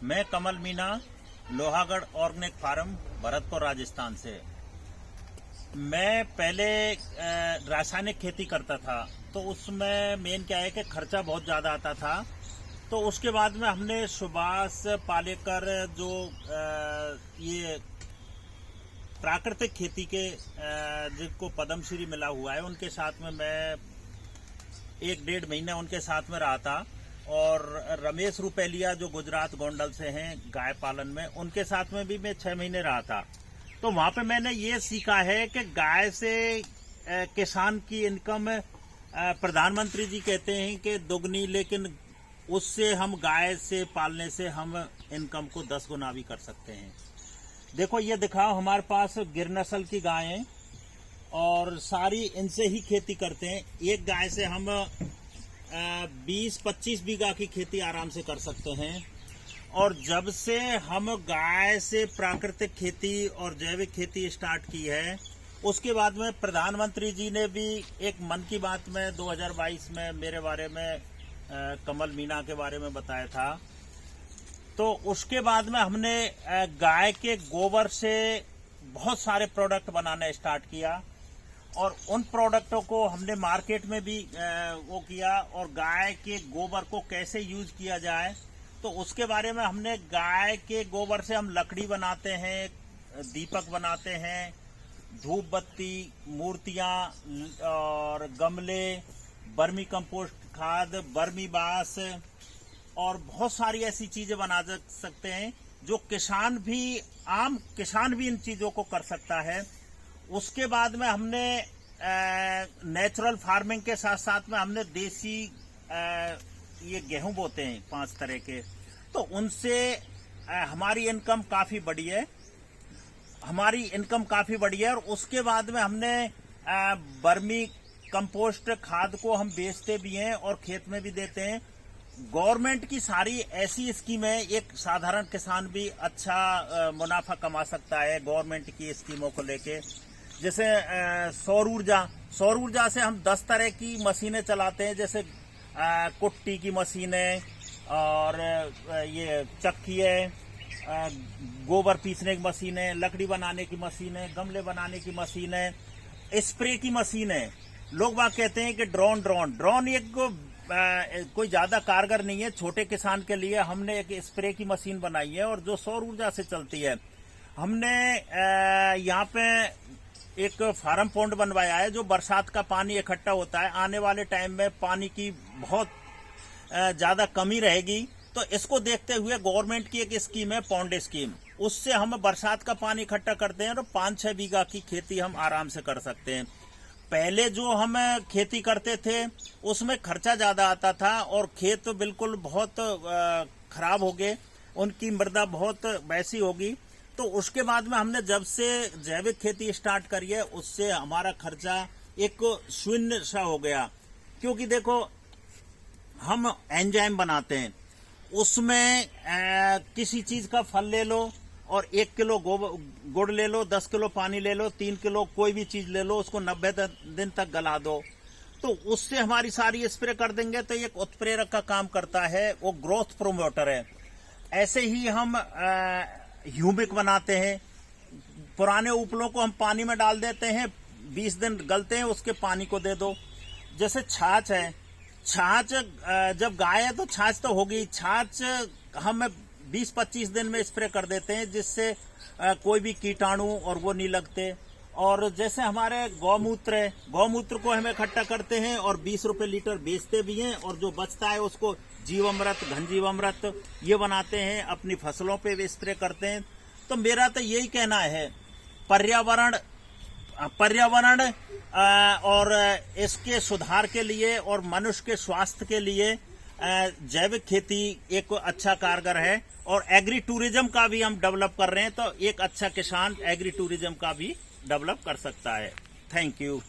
मैं कमल Meena, Lohagarh organic farm, Bharatpur, Rajasthan से। मैं पहले रासायनिक खेती करता था, तो उसमें मेन क्या है कि खर्चा बहुत ज़्यादा आता था। तो उसके बाद में हमने सुभाष पालेकर जो ये प्राकृतिक खेती के जिनको पद्मश्री मिला हुआ है, उनके साथ में मैं 1-1.5 महीने उनके साथ में रहा था। और रमेश रुपेलिया जो गुजरात गोंडल से हैं गाय पालन में, उनके साथ में भी मैं 6 महीने रहा था। तो वहां पे मैंने ये सीखा है कि गाय से किसान की इनकम प्रधानमंत्री जी कहते हैं कि दुगनी, लेकिन उससे हम गाय से पालने से हम इनकम को 10 गुना भी कर सकते हैं। देखो ये दिखाओ, हमारे पास गिर नस्ल की गाय हैं और सारी इनसे ही खेती करते हैं। एक गाय से हम 20-25 बीघा की खेती आराम से कर सकते हैं। और जब से हम गाय से प्राकृतिक खेती और जैविक खेती स्टार्ट की है, उसके बाद में प्रधानमंत्री जी ने भी एक मन की बात में 2022 में मेरे बारे में कमल मीना के बारे में बताया था। तो उसके बाद में हमने गाय के गोबर से बहुत सारे प्रोडक्ट बनाना स्टार्ट किया और उन प्रोडक्टों को हमने मार्केट में भी वो किया। और गाय के गोबर को कैसे यूज किया जाए, तो उसके बारे में हमने गाय के गोबर से हम लकड़ी बनाते हैं, दीपक बनाते हैं, धूप बत्ती, मूर्तियां और गमले, बर्मी कंपोस्ट खाद, बर्मी बास और बहुत सारी ऐसी चीजें बना सकते हैं जो आम किसान भी इन चीजों को कर सकता है। उसके बाद में हमने नेचुरल फार्मिंग के साथ साथ में हमने देसी ये गेहूं बोते हैं 5 तरह के, तो उनसे हमारी इनकम काफी बढ़ी है। और उसके बाद में हमने बर्मी कंपोस्ट खाद को हम बेचते भी हैं और खेत में भी देते हैं। गवर्नमेंट की सारी ऐसी स्कीमें, एक साधारण किसान भी अच्छा मुनाफा कमा सकता है गवर्नमेंट की स्कीमों को लेके। जैसे सौर ऊर्जा से हम 10 तरह की मशीनें चलाते हैं, जैसे कुट्टी की मशीनें और ये चक्की है, गोबर पीसने की मशीनें, लकड़ी बनाने की मशीनें, गमले बनाने की मशीनें, स्प्रे की मशीनें। लोग बात कहते हैं कि ड्रोन एक कोई ज्यादा कारगर नहीं है। छोटे किसान के लिए हमने एक स्प्रे की मशीन बनाई है और जो सौर ऊर्जा से चलती है। हमने यहाँ पे एक फार्म पॉन्ड बनवाया है जो बरसात का पानी इकट्ठा होता है। आने वाले टाइम में पानी की बहुत ज्यादा कमी रहेगी, तो इसको देखते हुए गवर्नमेंट की एक स्कीम है, पॉन्ड स्कीम। उससे हम बरसात का पानी इकट्ठा करते हैं और 5-6 बीघा की खेती हम आराम से कर सकते हैं। पहले जो हम खेती करते थे उसमें खर्चा ज्यादा आता था और खेत बिल्कुल बहुत खराब हो गए, उनकी मृदा बहुत वैसी होगी। तो उसके बाद में हमने जब से जैविक खेती स्टार्ट करी है, उससे हमारा खर्चा एक शून्य सा हो गया। क्योंकि देखो, हम एंजाइम बनाते हैं, उसमें किसी चीज का फल ले लो और 1 किलो गुड़ ले लो, 10 किलो पानी ले लो, 3 किलो कोई भी चीज ले लो, उसको 90 दिन तक गला दो, तो उससे हमारी सारी स्प्रे कर देंगे। तो एक उत्प्रेरक का काम करता है, वो ग्रोथ प्रोमोटर है। ऐसे ही हम ह्यूमिक बनाते हैं। पुराने उपलों को हम पानी में डाल देते हैं, 20 दिन गलते हैं, उसके पानी को दे दो। जैसे छाछ है, छाछ जब गाय है तो छाछ तो होगी, छाछ हम 20-25 दिन में स्प्रे कर देते हैं, जिससे कोई भी कीटाणु और वो नहीं लगते। और जैसे हमारे गौमूत्र है, गौमूत्र को हम इकट्ठा करते हैं और 20 रुपए लीटर बेचते भी हैं, और जो बचता है उसको जीवामृत, घन जीवामृत ये बनाते हैं, अपनी फसलों पे भी स्प्रे करते हैं। तो मेरा तो यही कहना है, पर्यावरण और इसके सुधार के लिए और मनुष्य के स्वास्थ्य के लिए जैविक खेती एक अच्छा कारगर है। और एग्री टूरिज्म का भी हम डेवलप कर रहे हैं, तो एक अच्छा किसान एग्री टूरिज्म का भी डेवलप कर सकता है। Thank you.